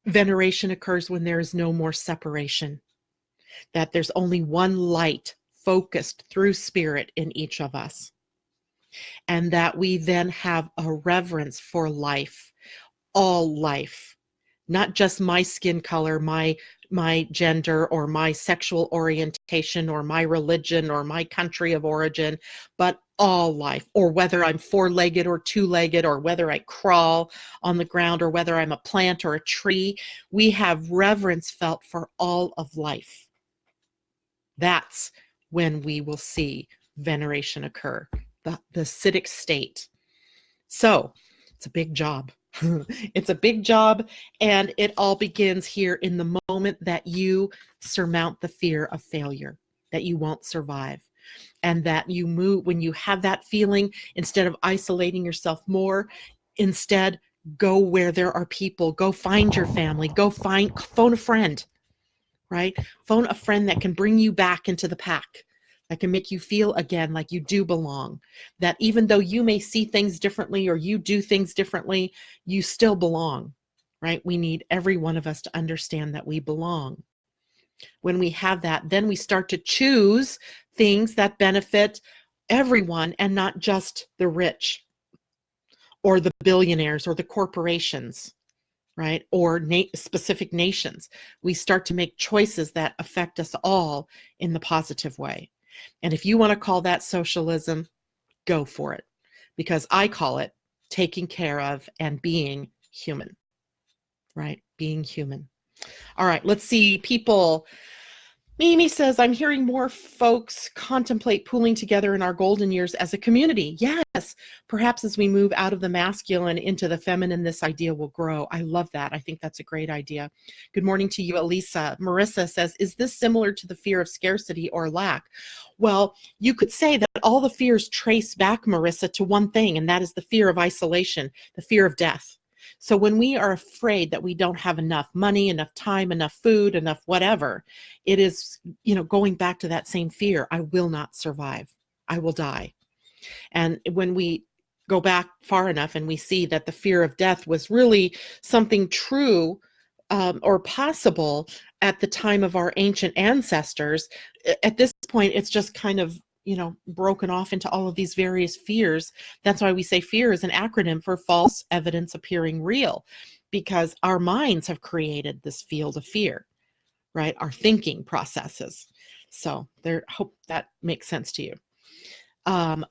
Veneration occurs when there is no more separation, that there's only one light focused through spirit in each of us, and that we then have a reverence for life, all life, not just my skin color, my gender, or my sexual orientation, or my religion, or my country of origin, but all life, or whether I'm four-legged or two-legged, or whether I crawl on the ground, or whether I'm a plant or a tree. We have reverence felt for all of life. That's when we will see veneration occur, the acidic state. So it's a big job. It's a big job, and it all begins here in the moment that you surmount the fear of failure, that you won't survive. and that you move when you have that feeling, instead of isolating yourself more, instead go where there are people, go find your family, phone a friend, right? Phone a friend that can bring you back into the pack, that can make you feel again like you do belong, that even though you may see things differently or you do things differently, you still belong, right? We need every one of us to understand that we belong. When we have that, then we start to choose things that benefit everyone and not just the rich or the billionaires or the corporations, right? Or specific nations. We start to make choices that affect us all in the positive way. And if you want to call that socialism, go for it, because I call it taking care of and being human, right? Being human. All right, let's see. People. Mimi says, I'm hearing more folks contemplate pooling together in our golden years as a community. Yes, perhaps as we move out of the masculine into the feminine, this idea will grow. I love that. I think that's a great idea. Good morning to you, Elisa. Marissa says, is this similar to the fear of scarcity or lack? Well, you could say that all the fears trace back, Marissa, to one thing, and that is the fear of isolation, the fear of death. So when we are afraid that we don't have enough money, enough time, enough food, enough whatever, it is, going back to that same fear. I will not survive. I will die. And when we go back far enough and we see that the fear of death was really something true or possible at the time of our ancient ancestors, at this point, it's just kind of broken off into all of these various fears. That's why we say fear is an acronym for false evidence appearing real, because our minds have created this field of fear, right? Our thinking processes. So hope that makes sense to you.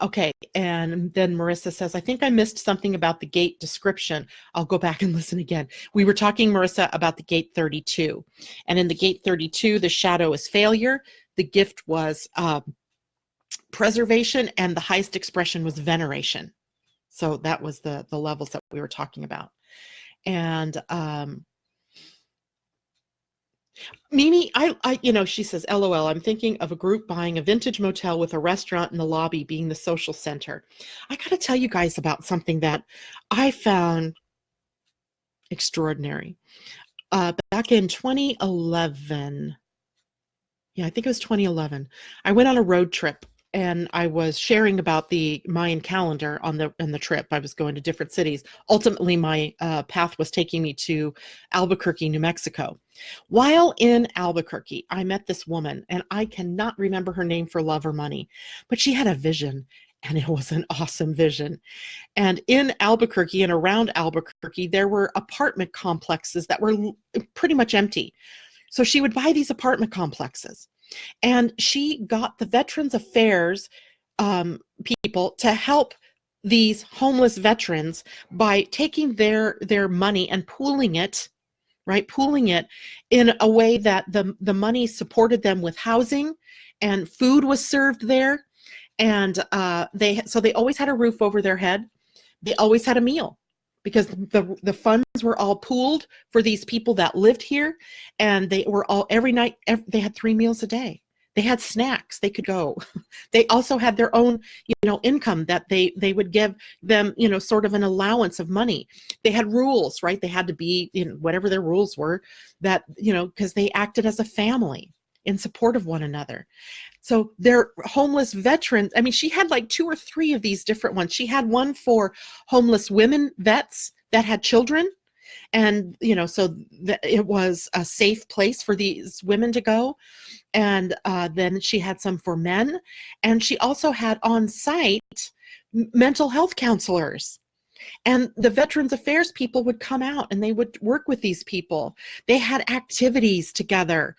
Okay. And then Marissa says, I think I missed something about the gate description. I'll go back and listen again. We were talking, Marissa, about the gate 32. And in the gate 32, the shadow is failure. The gift was preservation, and the highest expression was veneration. So that was the levels that we were talking about. And Mimi, she says, LOL, I'm thinking of a group buying a vintage motel with a restaurant in the lobby being the social center. I got to tell you guys about something that I found extraordinary. Back in 2011, I think it was 2011, I went on a road trip. And I was sharing about the Mayan calendar on the trip. I was going to different cities. Ultimately, my path was taking me to Albuquerque, New Mexico. While in Albuquerque, I met this woman, and I cannot remember her name for love or money, but she had a vision, and it was an awesome vision. And in Albuquerque and around Albuquerque, there were apartment complexes that were pretty much empty. So she would buy these apartment complexes. And she got the Veterans Affairs people to help these homeless veterans by taking their money and pooling it, right? Pooling it in a way that the money supported them with housing, and food was served there. And they always had a roof over their head. They always had a meal, because the funds were all pooled for these people that lived here, and they were all every night. They had 3 meals a day. They had snacks. They could go. They also had their own, income that they would give them, sort of an allowance of money. They had rules, right? They had to be, whatever their rules were, that, because they acted as a family in support of one another. So they're homeless veterans. I mean, she had like 2 or 3 of these different ones. She had one for homeless women vets that had children. And, so it was a safe place for these women to go. And then she had some for men. And she also had on site mental health counselors. And the Veterans Affairs people would come out and they would work with these people. They had activities together.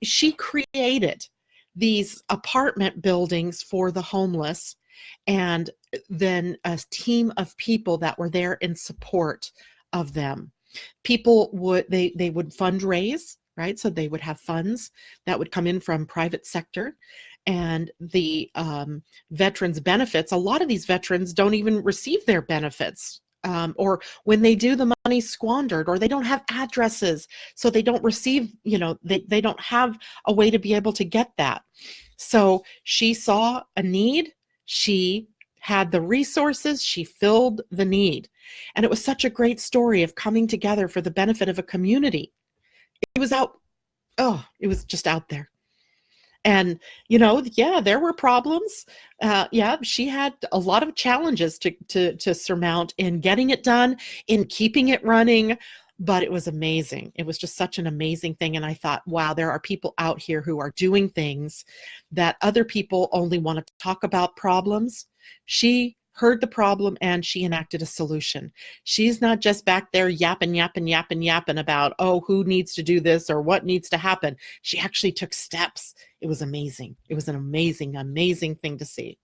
She created these apartment buildings for the homeless, and then a team of people that were there in support of them. People would fundraise, right? So they would have funds that would come in from private sector, and the veterans benefits. A lot of these veterans don't even receive their benefits or when they do, the money squandered, or they don't have addresses, so they don't receive, they don't have a way to be able to get that. So she saw a need, she had the resources, she filled the need. And it was such a great story of coming together for the benefit of a community. It was it was just out there. And, yeah, there were problems. She had a lot of challenges to surmount in getting it done, in keeping it running, but it was amazing. It was just such an amazing thing. And I thought, wow, there are people out here who are doing things that other people only want to talk about problems. She heard the problem and she enacted a solution. She's not just back there yapping about, who needs to do this or what needs to happen. She actually took steps. It was amazing. It was an amazing, amazing thing to see.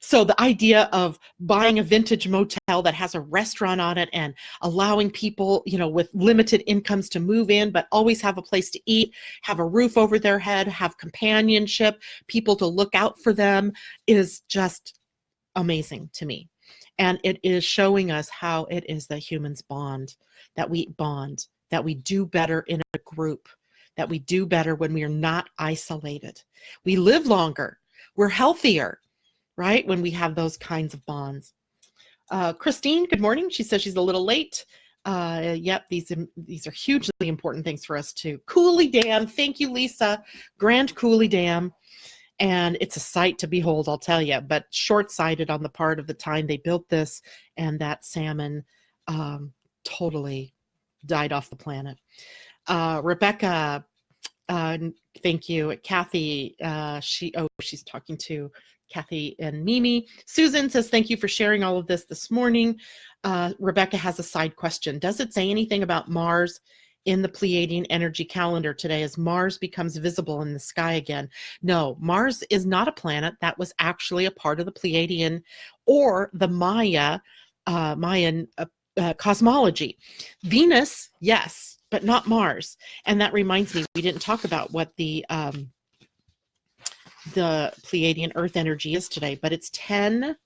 So the idea of buying a vintage motel that has a restaurant on it and allowing people, with limited incomes to move in, but always have a place to eat, have a roof over their head, have companionship, people to look out for them, is just amazing to me. And it is showing us how it is that humans bond, that we do better in a group, that we do better when we are not isolated. We live longer, we're healthier, right? When we have those kinds of bonds. Christine, good morning. She says she's a little late. Yep, these are hugely important things for us to. Cooley Dam, thank you, Lisa. Grand Cooley Dam. And it's a sight to behold, I'll tell you, but short-sighted on the part of the time they built this, and that salmon totally died off the planet. Rebecca, thank you. Kathy, she's talking to Kathy and Mimi. Susan says, thank you for sharing all of this morning. Rebecca has a side question. Does it say anything about Mars in the Pleiadian energy calendar today as Mars becomes visible in the sky again? No, Mars is not a planet. That was actually a part of the Pleiadian or the Mayan cosmology. Venus, yes, but not Mars. And that reminds me, we didn't talk about what the Pleiadian-Earth energy is today, but it's 10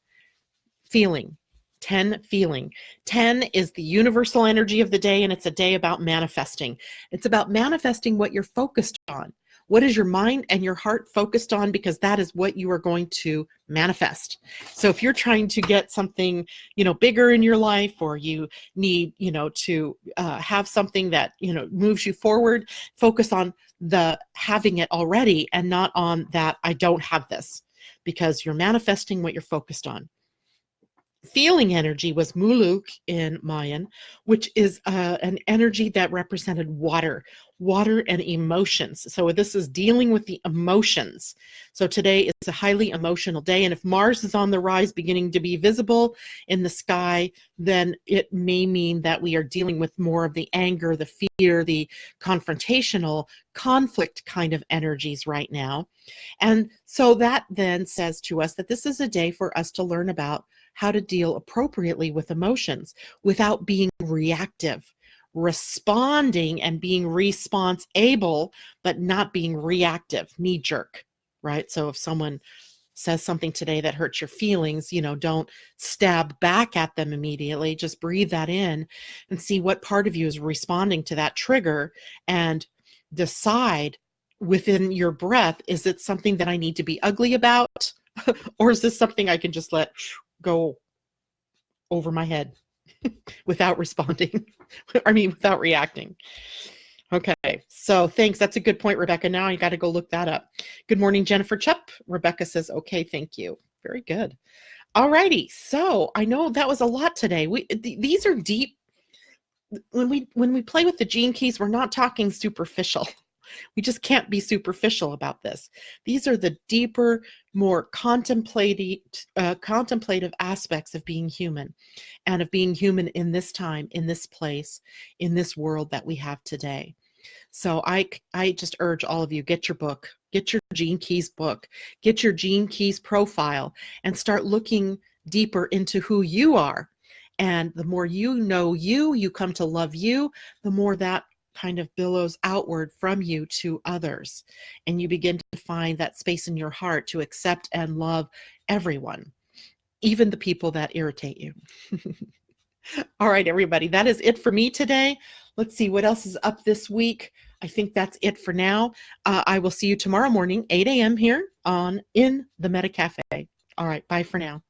feeling. 10 feeling. 10 is the universal energy of the day, and it's a day about manifesting. It's about manifesting what you're focused on. What is your mind and your heart focused on? Because that is what you are going to manifest. So if you're trying to get something, bigger in your life, or you need, to have something that, moves you forward, focus on the having it already and not on that I don't have this, because you're manifesting what you're focused on. Feeling energy was Muluk in Mayan, which is an energy that represented water and emotions. So this is dealing with the emotions. So today is a highly emotional day. And if Mars is on the rise, beginning to be visible in the sky, then it may mean that we are dealing with more of the anger, the fear, the confrontational conflict kind of energies right now. And so that then says to us that this is a day for us to learn about how to deal appropriately with emotions without being reactive, responding and being response able, but not being reactive, knee jerk, right? So if someone says something today that hurts your feelings, don't stab back at them immediately. Just breathe that in and see what part of you is responding to that trigger, and decide within your breath, is it something that I need to be ugly about? Or is this something I can just let go over my head without responding? Without reacting. Okay, so thanks. That's a good point, Rebecca. Now I got to go look that up. Good morning, Jennifer Chupp. Rebecca says, okay, thank you. Very good. All righty. So I know that was a lot today. These are deep. When we play with the gene keys, we're not talking superficial. We just can't be superficial about this. These are the deeper, more contemplative aspects of being human, and of being human in this time, in this place, in this world that we have today. So I just urge all of you, get your book, get your Gene Keys book, get your Gene Keys profile, and start looking deeper into who you are. And the more you know you come to love you, the more that kind of billows outward from you to others. And you begin to find that space in your heart to accept and love everyone, even the people that irritate you. All right, everybody, that is it for me today. Let's see what else is up this week. I think that's it for now. I will see you tomorrow morning, 8 a.m. here in the Meta Cafe. All right, bye for now.